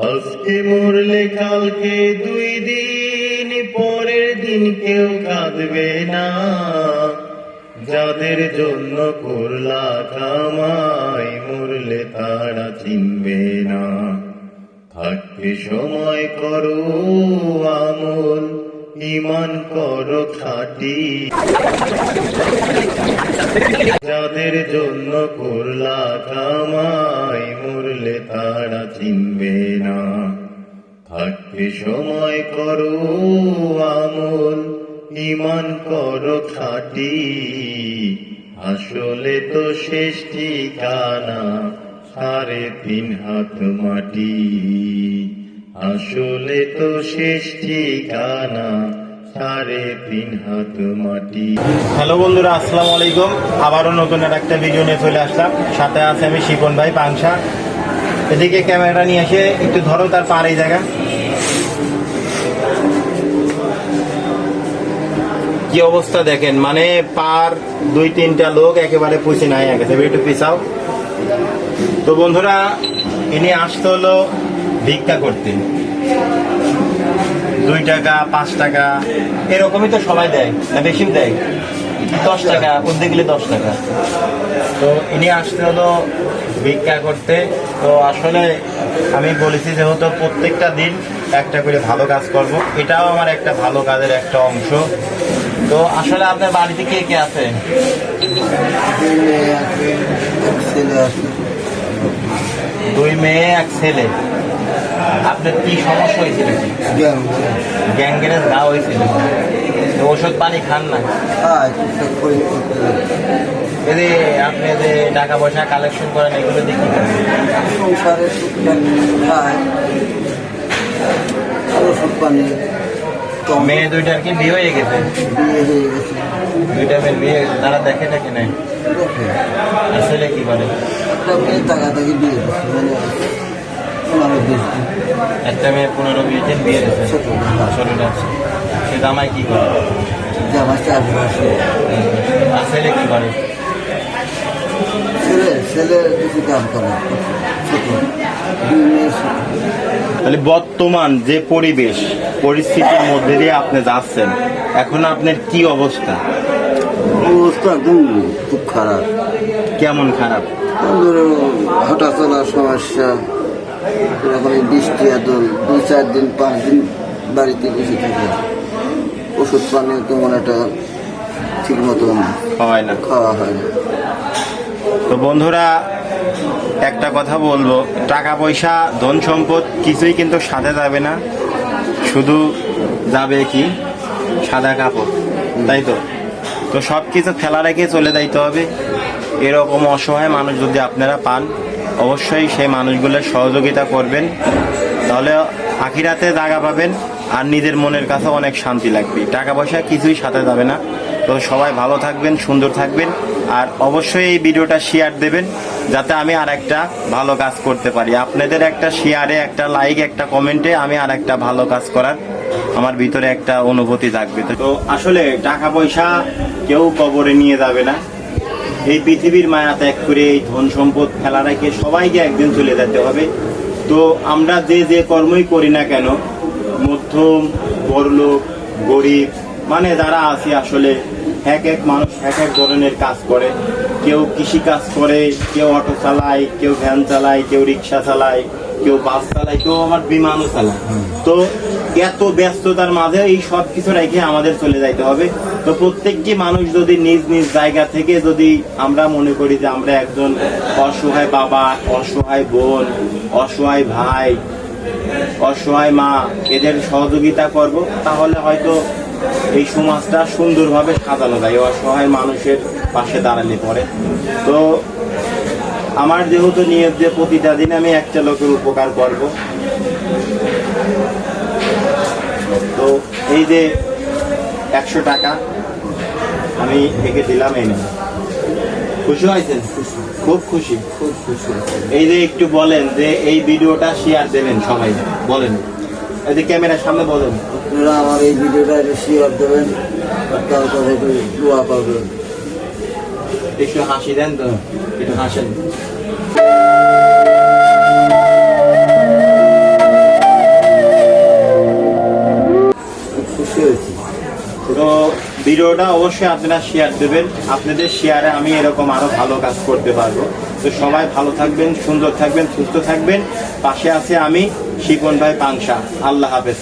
আজকে মরলে কালকে 2 দিন পরের দিন কেউ কাঁদবে না। যাদের জন্য করলা কামাই মরলে তারা চিনবে না। থাকতে সময় করো আমল, ঈমান করো খাঁটি। যাদের জন্য করলা কামাই মরলে তারা চিনবে না। থাকতে সময় করো আমল, ঈমান করো খাঁটি। আসলে তো শেষ ঠিকানা 3.5 হাত মাটি। আসলে তো শেষ ঠিকানা 3.5 হাত মাটি। হ্যালো বন্ধুরা, আসসালামু আলাইকুম। আবারও নতুন একটা ভিডিও নিয়ে চলে আসলাম। সাথে আছে আমি শিপন ভাই পাংশা। এদিকে ক্যামেরাটা নিয়ে এসে একটু ধরো তার পার এই জায়গা কি অবস্থা দেখেন, মানে পার 2-3টা লোক একেবারে পুষি নাই গেছে। একটু পিছাও তো বন্ধুরা, ইনি আসতে হলো ভিক্ষা করতে। 2 টাকা 5 টাকা এরকমই তো সবাই দেয় না, বেশি দেয় 10 টাকা, করতে গেলে 10 টাকা। তো ইনি আসতে হলো ভিক্ষা করতে। তো আসলে আমি বলেছি যেহেতু প্রত্যেকটা দিন একটা করে ভালো কাজ করব, এটাও আমার একটা ভালো কাজের একটা অংশ। তো আসলে আপনার বাড়িতে কে কে আছে? 2 মেয়ে 1 ছেলে। আপনার কি সমস্যা হয়েছিল? গ্যাংগ্রেস ঘা হয়েছিল? ওষুধ পানি খান না? এই আপনি যে টাকা পয়সা কালেকশন করেন এগুলো দিয়ে কি করেন? মেয়ে 2টার কি বিয়ে হয়ে গেছে? 2টা মেয়ের বিয়ে হয়ে গেছে। তারা দেখে নাকি নাই? ছেলে কি করে? একটা মেয়ে 15-20 দিন বিয়ে দিয়েছে। ছোটটা সে জামাই কি করে? আর ছেলে কি করে? তাহলে বর্তমান যে পরিস্থিতির মধ্যে দিয়ে আপনি যাচ্ছেন, এখন আপনার কি অবস্থা? অবস্থা একদম খুব খারাপ। কেমন খারাপ? হাঁটা চলার সমস্যা, এরকম বৃষ্টি আদল 2-4 দিন 5 দিন বাড়িতে বসে থাকে। ওষুধ পানি তেমন একটা ঠিক মতন খাওয়া হয় না। তো বন্ধুরা, একটা কথা বলবো, টাকা পয়সা ধন সম্পদ কিছুই কিন্তু সাথে যাবে না, শুধু যাবে কি সাদা কাপড়, তাই তো? তো সব কিছু ফেলা রেখে চলে যাইতে হবে। এরকম অসহায় মানুষ যদি আপনারা পান, অবশ্যই সেই মানুষগুলোর সহযোগিতা করবেন, তাহলে আখিরাতে জায়গা পাবেন আর নিজের মনের কাছে অনেক শান্তি লাগবে। টাকা পয়সা কিছুই সাথে যাবে না। তো সবাই ভালো থাকবেন, সুন্দর থাকবেন, আর অবশ্যই এই ভিডিওটা শেয়ার দেবেন যাতে আমি আর একটা ভালো কাজ করতে পারি। আপনাদের একটা শেয়ারে, একটা লাইক, একটা কমেন্টে আমি আর একটা ভালো কাজ করার আমার ভিতরে একটা অনুভূতি থাকবে। তো আসলে টাকা পয়সা কেউ কবরে নিয়ে যাবে না। এই পৃথিবীর মায়া ত্যাগ করে এই ধন সম্পদ ফেলা রেখে সবাইকে একদিন চলে যেতে হবে। তো আমরা যে কর্মই করি না কেন, মধ্যম, বড়লোক, গরিব, মানে যারা আছে, আসলে এক মানুষ এক ধরনের কাজ করে। কেউ কৃষি কাজ করে, কেউ অটো চালায়, কেউ ভ্যান চালায়, কেউ রিক্সা চালায়, কেউ বাস চালায়, কেউ আমার বিমানও চালায়। তো এত ব্যস্ততার মাঝে এই সব কিছু রেখে আমাদের চলে যাইতে হবে। তো প্রত্যেকটি মানুষ যদি নিজ নিজ জায়গা থেকে যদি আমরা মনে করি যে আমরা একজন অসহায় বাবা, অসহায় বোন, অসহায় ভাই, অসহায় মা, এদের সহযোগিতা করব, তাহলে হয়তো এই সমাজটা সুন্দরভাবে সাজানো যায় অসহায় মানুষের পাশে দাঁড়ালে পরে। তো আমার যেহেতু নিয়ত যে প্রতিটা দিন আমি একটা লোকের উপকার করব, তো এই যে 100 টাকা আমি একে দিলাম, এনে খুশি হয়েছেন? খুব খুশি। এই যে একটু বলেন যে এই ভিডিওটা শেয়ার দেবেন সবাই, বলেন। এই যে ক্যামেরার সামনে বলেন, আপনারা আমার এই ভিডিওটা শেয়ার দেবেন, একটু দোয়া করবেন। একটু হাসি দেন তো, একটু হাসেন। খুশি হয়েছি। তো ভিডিওটা অবশ্যই আপনারা শেয়ার দেবেন, আপনাদের শেয়ারে আমি এরকম আরো ভালো কাজ করতে পারবো। তো সবাই ভালো থাকবেন, সুন্দর থাকবেন, সুস্থ থাকবেন। পাশে আছে আমি, শিপন ভাই পাংশা। আল্লাহ হাফেজ।